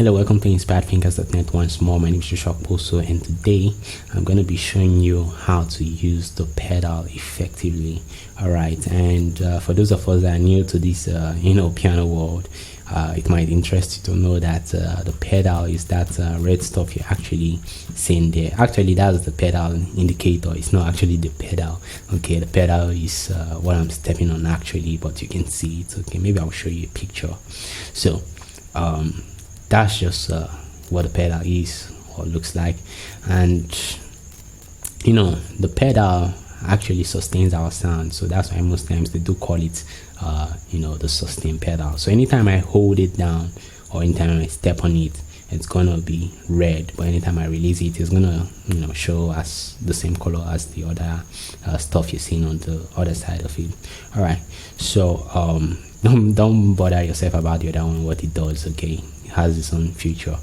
Hello, welcome to Inspiredfingers.net once more. My name is Joshua Poso, and today I'm going to be showing you how to use the pedal effectively. Alright, and for those of us that are new to this piano world, it might interest you to know that the pedal is that red stuff you're actually seeing there. Actually, that's the pedal indicator. It's not actually the pedal. Okay, the pedal is what I'm stepping on actually, but you can see it. Okay, maybe I'll show you a picture. So that's just what the pedal is or looks like. And the pedal actually sustains our sound, so that's why most times they do call it the sustain pedal. So anytime I hold it down or anytime I step on it, it's gonna be red, but anytime I release it, it's gonna show as the same color as the other stuff you're seeing on the other side of it. All right, so don't bother yourself about the other one, what it does. Okay, it has its own future.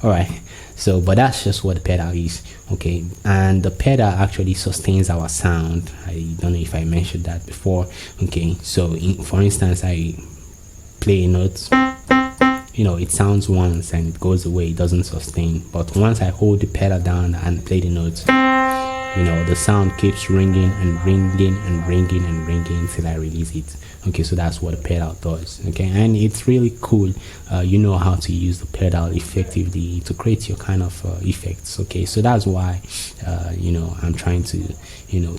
All right, so but that's just what the pedal is. Okay, and the pedal actually sustains our sound. I don't know if I mentioned that before. Okay, so for instance, I play a note, it sounds once and it goes away, it doesn't sustain. But once I hold the pedal down and play the notes, the sound keeps ringing and ringing and ringing and ringing till I release it. Okay, so that's what the pedal does. Okay, and it's really cool. You know how to use the pedal effectively to create your kind of effects. Okay, so that's why I'm trying to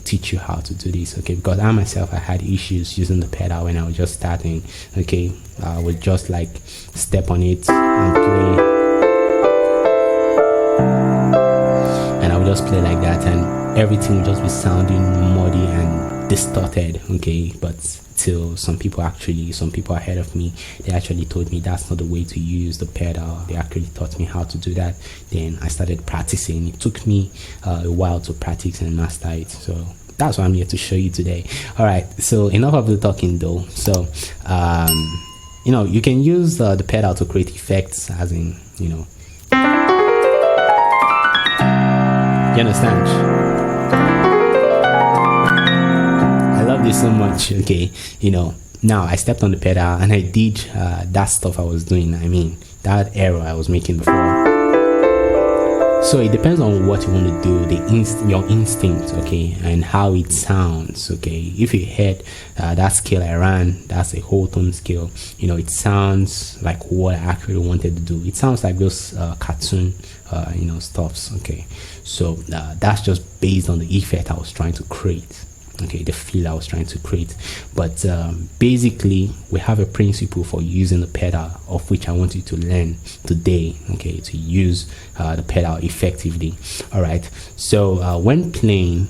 teach you how to do this. Okay, because I myself, I had issues using the pedal when I was just starting. Okay, I would just like step on it and play, and I would just play like that, and everything would just be sounding muddy and distorted. Okay, but till some people ahead of me, they actually told me that's not the way to use the pedal. They actually taught me how to do that. Then I started practicing. It took me a while to practice and master it. So that's what I'm here to show you today. All right, so enough of the talking though. So you can use the pedal to create effects, as in you understand. I love this so much. Okay, now I stepped on the pedal and I did that stuff I was doing. I mean, that error I was making before. So it depends on what you want to do, your instinct, okay, and how it sounds. Okay, if you heard that scale I ran, that's a whole tone scale. It sounds like what I actually wanted to do. It sounds like those cartoon stuffs. Okay, so that's just based on the effect I was trying to create. Okay, the feel I was trying to create. But basically, we have a principle for using the pedal, of which I want you to learn today. Okay, to use the pedal effectively. All right, so when playing,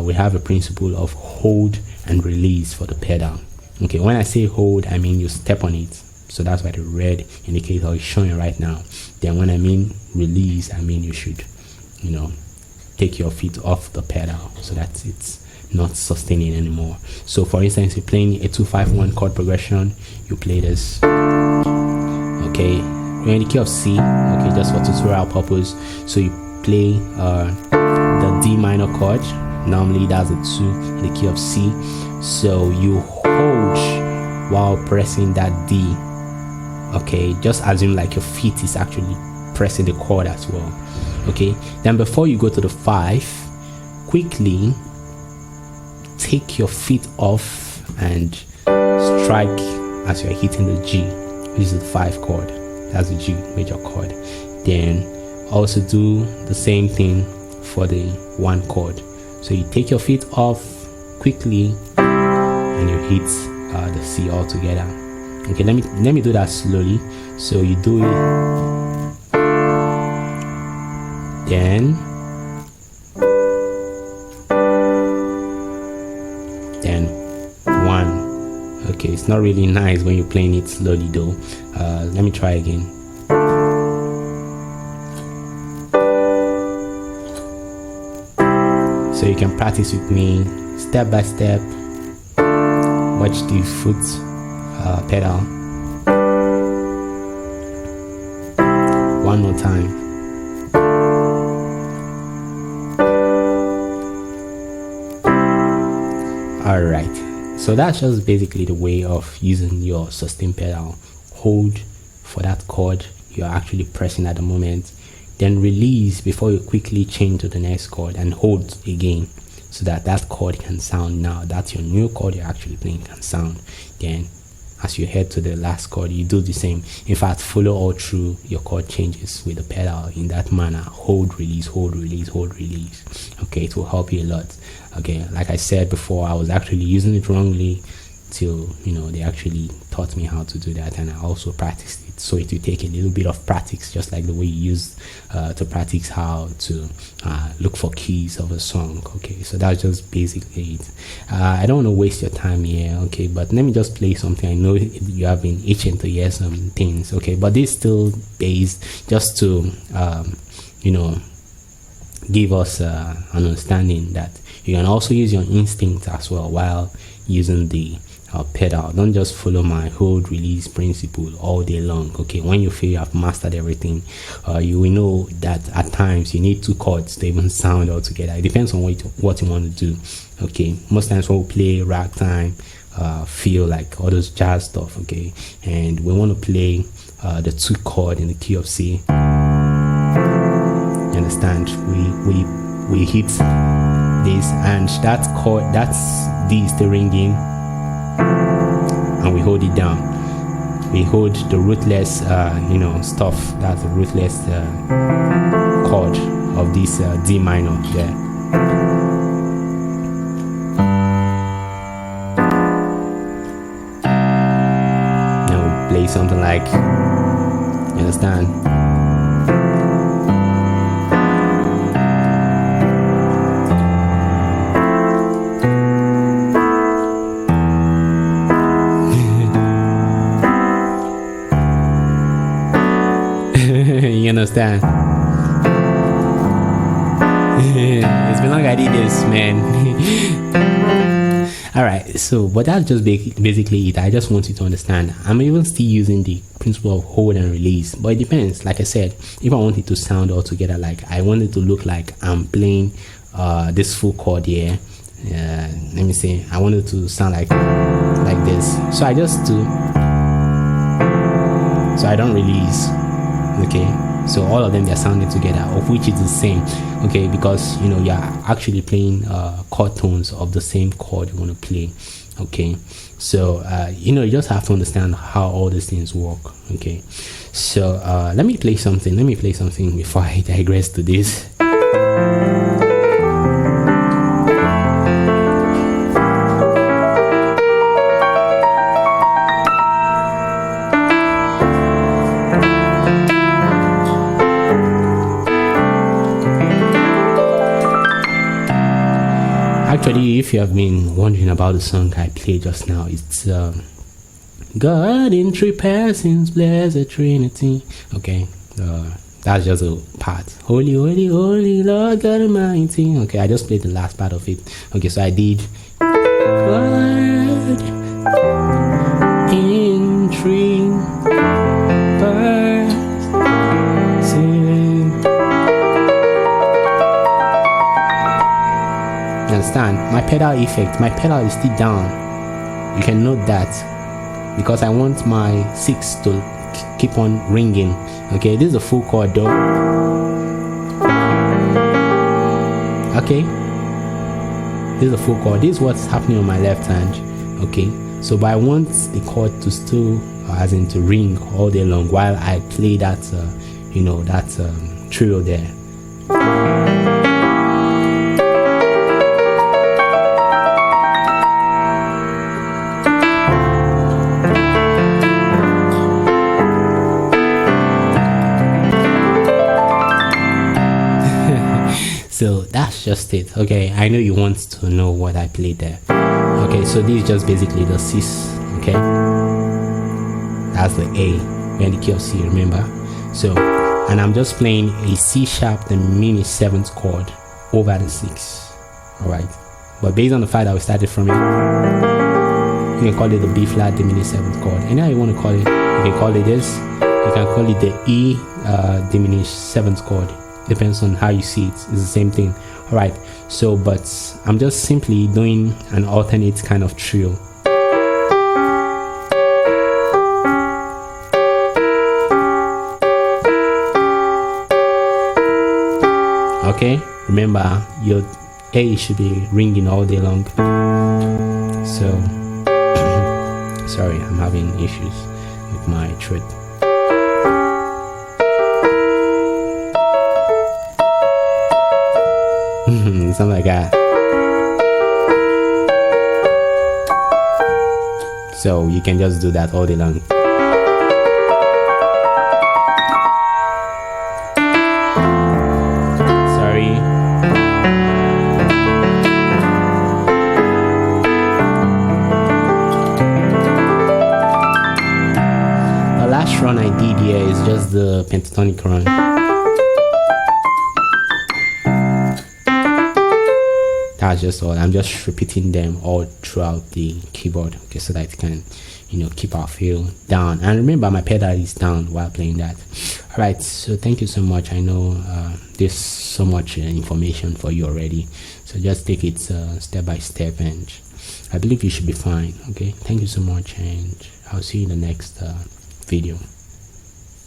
we have a principle of hold and release for the pedal. Okay, when I say hold, I mean you step on it, so that's why the red indicator is showing right now. Then when I mean release, I mean you should take your feet off the pedal so that it's not sustaining anymore. So for instance, you're playing a 2-5-1 chord progression, you play this. Okay, you're in the key of C. Okay, just for tutorial purpose. So you play the D minor chord. Normally that's a 2 in the key of C. So you hold while pressing that D. Okay, just assume like your feet is actually pressing the chord as well. Okay, then before you go to the 5, quickly take your feet off and strike as you're hitting the G, which is the 5 chord. That's the G major chord. Then also do the same thing for the 1 chord. So you take your feet off quickly and you hit the C all together. Okay, let me do that slowly. So you do it, then 1. Okay, it's not really nice when you're playing it slowly though. Let me try again. So you can practice with me step by step. Watch the foot pedal. One more time. Alright, so that's just basically the way of using your sustain pedal. Hold for that chord, you're actually pressing at the moment. Then release before you quickly change to the next chord, and hold again, so that that chord can sound now. That's your new chord you're actually playing can sound. Then as you head to the last chord, you do the same. In fact, follow all through your chord changes with the pedal in that manner. Hold, release, hold, release, hold, release. Okay, it will help you a lot. Okay, like I said before, I was actually using it wrongly till they actually taught me how to do that, and I also practiced it. So it will take a little bit of practice, just like the way you use to practice how to look for keys of a song. Okay, so that's just basically it. I don't want to waste your time here, okay, but let me just play something. I know you have been itching to hear some things, okay, but this still based just to give us an understanding that you can also use your instinct as well while using the pedal. Don't just follow my hold, release principle all day long. Okay, when you feel you have mastered everything, you will know that at times you need two chords to even sound all together. It depends on what you want to do. Okay, most times when we play ragtime, feel like all those jazz stuff, okay, and we want to play the two chord in the key of C. You understand? We hit this, and that chord, that's D is the ringing, and we hold it down. We hold the rootless stuff. That's the rootless chord of this D minor there. Now we play something like, you understand? You understand? It's been long I did this, man. Alright, so but that's just basically it. I just want you to understand, I'm even still using the principle of hold and release, but it depends. Like I said, if I want it to sound all together, like I want it to look like I'm playing this full chord here, let me see, I want it to sound like this, so I just do, so I don't release. Okay, so all of them, they're sounding together, of which is the same. Okay, because you're actually playing chord tones of the same chord you want to play. Okay, so you just have to understand how all these things work. Okay, so let me play something before I digress to this. Actually, if you have been wondering about the song I played just now, it's God in three persons, blessed Trinity. Okay, that's just a part. Holy, holy, holy, Lord God Almighty. Okay, I just played the last part of it. Okay, so I did God in three persons. Understand? My pedal effect, my pedal is still down. You can note that because I want my 6 to keep on ringing. Okay, this is a full chord though. Okay, this is a full chord. This is what's happening on my left hand. Okay, so but I want the chord to still as in to ring all day long while I play that trio there. So that's just it. Okay, I know you want to know what I played there. Okay, so this is just basically the Cis. Okay, that's the A. We're in the key of C, remember? So, and I'm just playing a C sharp, the mini 7th chord over the 6. Alright, but based on the fact that we started from it, you can call it the B flat, the mini 7th chord. And now you want to call it, you can call it this, you can call it the E diminished 7th chord. Depends on how you see it. It's the same thing. All right, so but I'm just simply doing an alternate kind of trio. Okay, remember your A should be ringing all day long. So sorry, I'm having issues with my throat. Something like that. So you can just do that all day long. Sorry. The last run I did here is just the pentatonic run. That's just all. I'm just repeating them all throughout the keyboard, okay, so that it can, keep our feel down. And remember, my pedal is down while playing that. All right, so thank you so much. I know there's so much information for you already, so just take it step by step, and I believe you should be fine. Okay, thank you so much, and I'll see you in the next video.